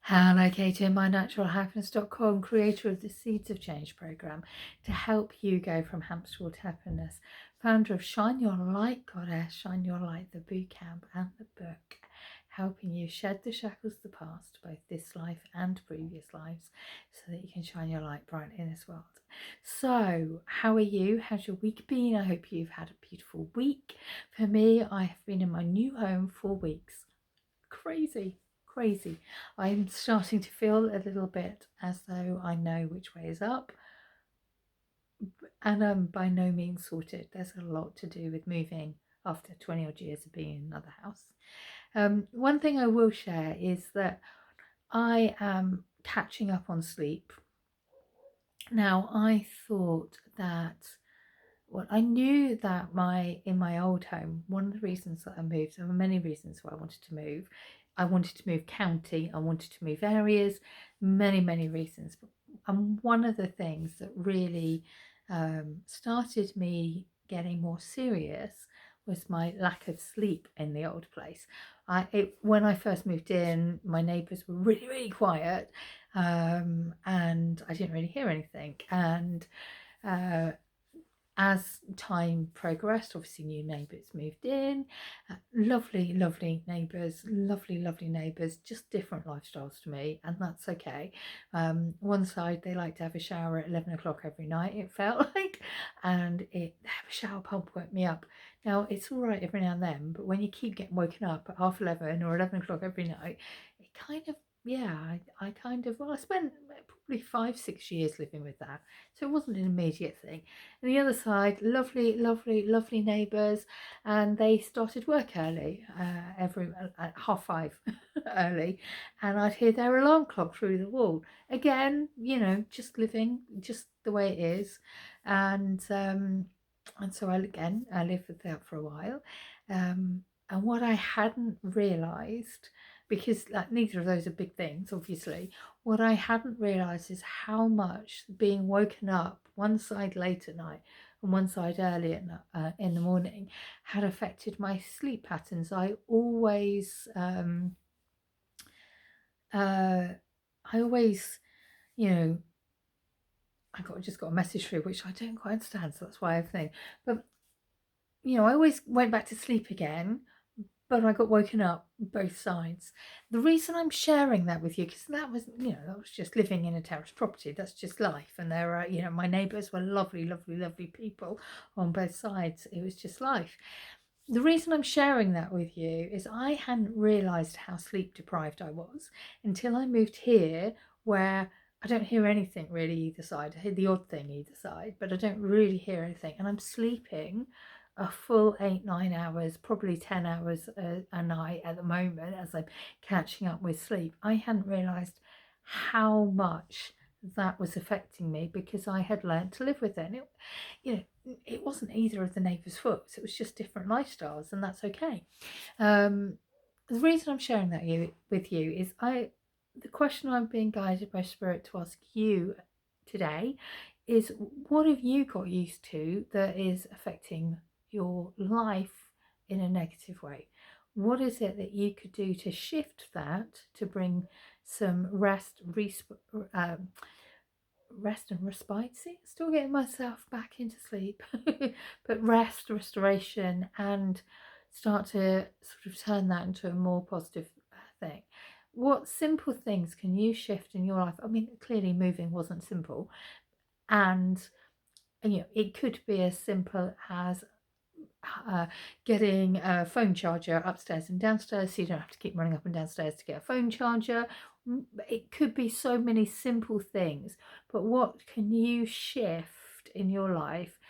Hello, Katie, MyNaturalHappiness.com, creator of the Seeds of Change program, to help you go from hamster wheel to happiness, founder of Shine Your Light Goddess, Shine Your Light, the boot camp and the book, helping you shed the shackles of the past, both this life and previous lives, so that you can shine your light brightly in this world. So, how are you? How's your week been? I hope you've had a beautiful week. For me, I have been in my new home for weeks. Crazy. I'm starting to feel a little bit as though I know which way is up, and I'm by no means sorted. There's a lot to do with moving after 20 odd years of being in another house. One thing I will share is that I am catching up on sleep. Now, I thought that, well, I knew that in my old home, one of the reasons that I moved, there were many reasons why I wanted to move. I wanted to move county, I wanted to move areas, many reasons. And one of the things that really started me getting more serious was my lack of sleep in the old place. When I first moved in, my neighbours were really quiet, and I didn't really hear anything. And as time progressed, obviously new neighbours moved in, lovely neighbours, just different lifestyles to me, and that's okay. One side, they like to have a shower at 11 o'clock every night, it felt like, and they have a shower pump woke me up. Now, it's all right every now and then, but when you keep getting woken up at 11:30 or 11 o'clock every night, it kind of, yeah, I kind of, well, I spent probably 5-6 years living with that, so it wasn't an immediate thing. And the other side, lovely neighbours, and they started work early, every at 5:30 early, and I'd hear their alarm clock through the wall. Again, just living just the way it is, and so I lived with that for a while, and what I hadn't realised, because like neither of those are big things, obviously, what I hadn't realised is how much being woken up one side late at night and one side early in the morning had affected my sleep patterns. I always, you know, just got a message through which I don't quite understand, so that's why I think. But I always went back to sleep again, but I got woken up both sides. The reason I'm sharing that with you, because that was just living in a terrace property. That's just life. And there are, my neighbours were lovely people on both sides. It was just life. The reason I'm sharing that with you is I hadn't realised how sleep deprived I was until I moved here, where I don't hear anything really either side. I hear the odd thing either side, but I don't really hear anything. And I'm sleeping a full 8-9 hours, probably 10 hours a night at the moment as I'm catching up with sleep. I hadn't realised how much that was affecting me because I had learned to live with it. And it wasn't either of the neighbours' faults. It was just different lifestyles, and that's okay. The reason I'm sharing that with you is the question I'm being guided by Spirit to ask you today is, what have you got used to that is affecting your life in a negative way? What is it that you could do to shift that, to bring some rest and respite? See, still getting myself back into sleep, but restoration, and start to sort of turn that into a more positive thing. What simple things can you shift in your life? I mean, clearly moving wasn't simple, and it could be as simple as getting a phone charger upstairs and downstairs, so you don't have to keep running up and downstairs to get a phone charger. It could be so many simple things, but what can you shift in your life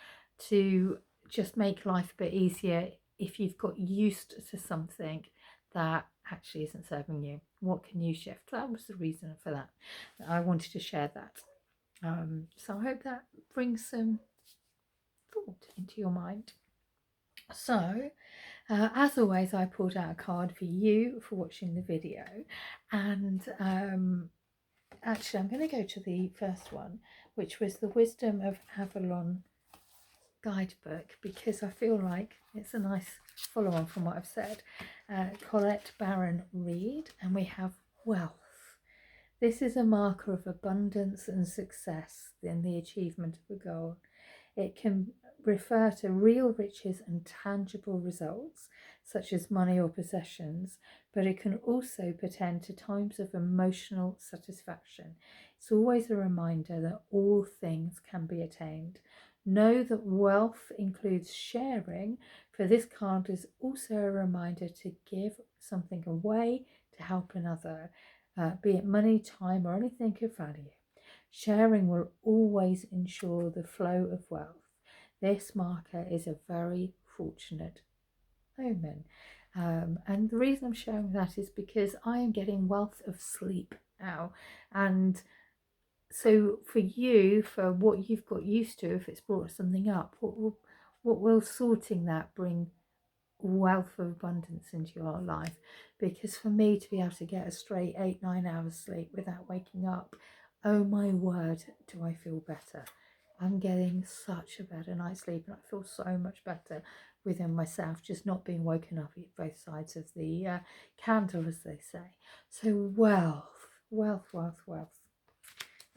to just make life a bit easier if you've got used to something that actually isn't serving you? What can you shift? That was the reason for that. I wanted to share that. So I hope that brings some thought into your mind. So, as always, I pulled out a card for you for watching the video, and actually I'm going to go to the first one, which was the Wisdom of Avalon guidebook, because I feel like it's a nice follow-on from what I've said. Colette Baron Reid, and we have wealth. This is a marker of abundance and success in the achievement of a goal. It can refer to real riches and tangible results, such as money or possessions, but it can also portend to times of emotional satisfaction. It's always a reminder that all things can be attained. Know that wealth includes sharing, for this card is also a reminder to give something away to help another, be it money, time, or anything of value. Sharing will always ensure the flow of wealth. This marker is a very fortunate omen. And the reason I'm showing that is because I am getting wealth of sleep now. And so for you, for what you've got used to, if it's brought something up, what will sorting that bring wealth of abundance into your life? Because for me to be able to get a straight 8-9 hours sleep without waking up, oh my word, do I feel better. I'm getting such a better night's sleep, and I feel so much better within myself, just not being woken up at both sides of the candle, as they say. So wealth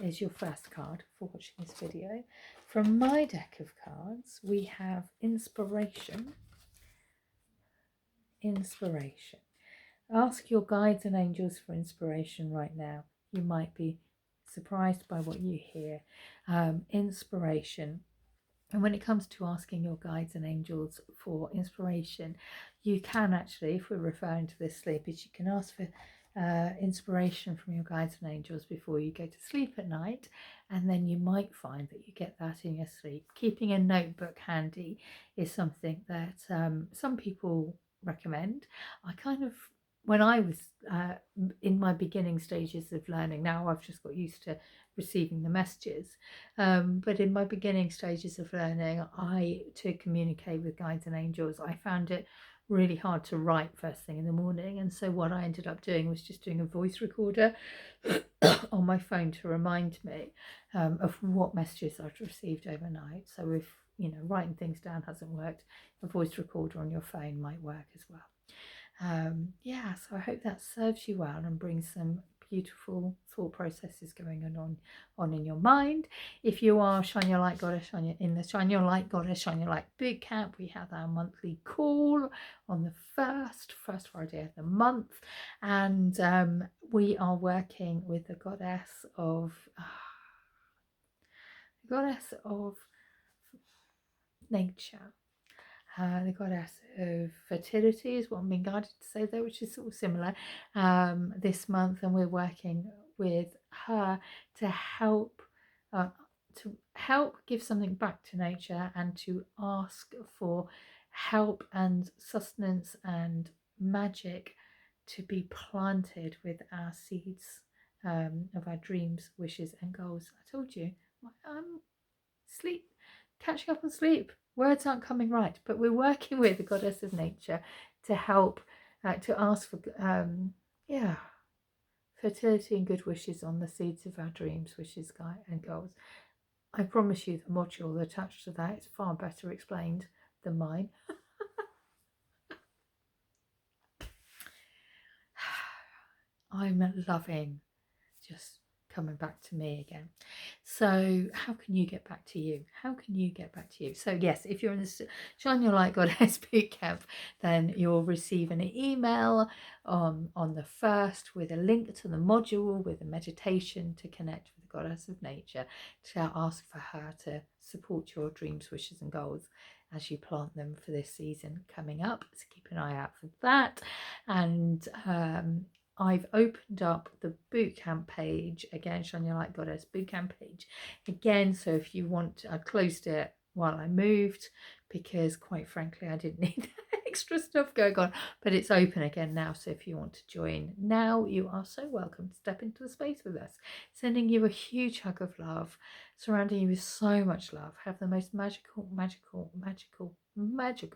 is your first card for watching this video. From my deck of cards, we have inspiration. Ask your guides and angels for inspiration right now. You might be surprised by what you hear. Inspiration. And when it comes to asking your guides and angels for inspiration, you can actually, if we're referring to this sleep, is you can ask for inspiration from your guides and angels before you go to sleep at night, and then you might find that you get that in your sleep. Keeping a notebook handy is something that some people recommend. I kind of, when I was in my beginning stages of learning, now I've just got used to receiving the messages, but in my beginning stages of learning, to communicate with guides and angels, I found it really hard to write first thing in the morning, and so what I ended up doing was just doing a voice recorder on my phone to remind me of what messages I'd received overnight. So if writing things down hasn't worked, a voice recorder on your phone might work as well. So I hope that serves you well and brings some beautiful thought processes going on in your mind. If you are Shine Your Light Goddess in the Shine Your Light Goddess Shine Your Light Bootcamp, we have our monthly call on the first Friday of the month, and we are working with the goddess of nature. The goddess of fertility is what I'm being guided to say there, which is sort of similar this month, and we're working with her to help give something back to nature and to ask for help and sustenance and magic to be planted with our seeds of our dreams, wishes and goals. I told you, catching up on sleep. Words aren't coming right, but we're working with the goddess of nature to help, to ask for fertility and good wishes on the seeds of our dreams, wishes, and goals. I promise you the module attached to that is far better explained than mine. I'm loving just coming back to me again. So how can you get back to you? So yes, if you're in the Shine Your Light Goddess Bootcamp, then you'll receive an email on the 1st with a link to the module with a meditation to connect with the goddess of nature, to ask for her to support your dreams, wishes and goals as you plant them for this season coming up. So keep an eye out for that. And I've opened up the bootcamp page again, Shine Your Light Goddess Bootcamp page again. So if you want, I closed it while I moved because quite frankly I didn't need extra stuff going on, but it's open again now. So if you want to join now, you are so welcome to step into the space with us. Sending you a huge hug of love, surrounding you with so much love. Have the most magical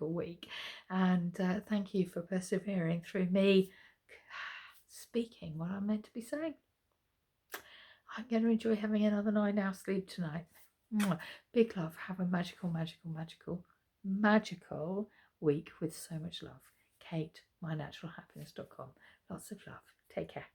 week, and thank you for persevering through me speaking what I'm meant to be saying. I'm going to enjoy having another 9 hours sleep tonight. Big love. Have a magical week with so much love. Kate, mynaturalhappiness.com. Lots of love. Take care.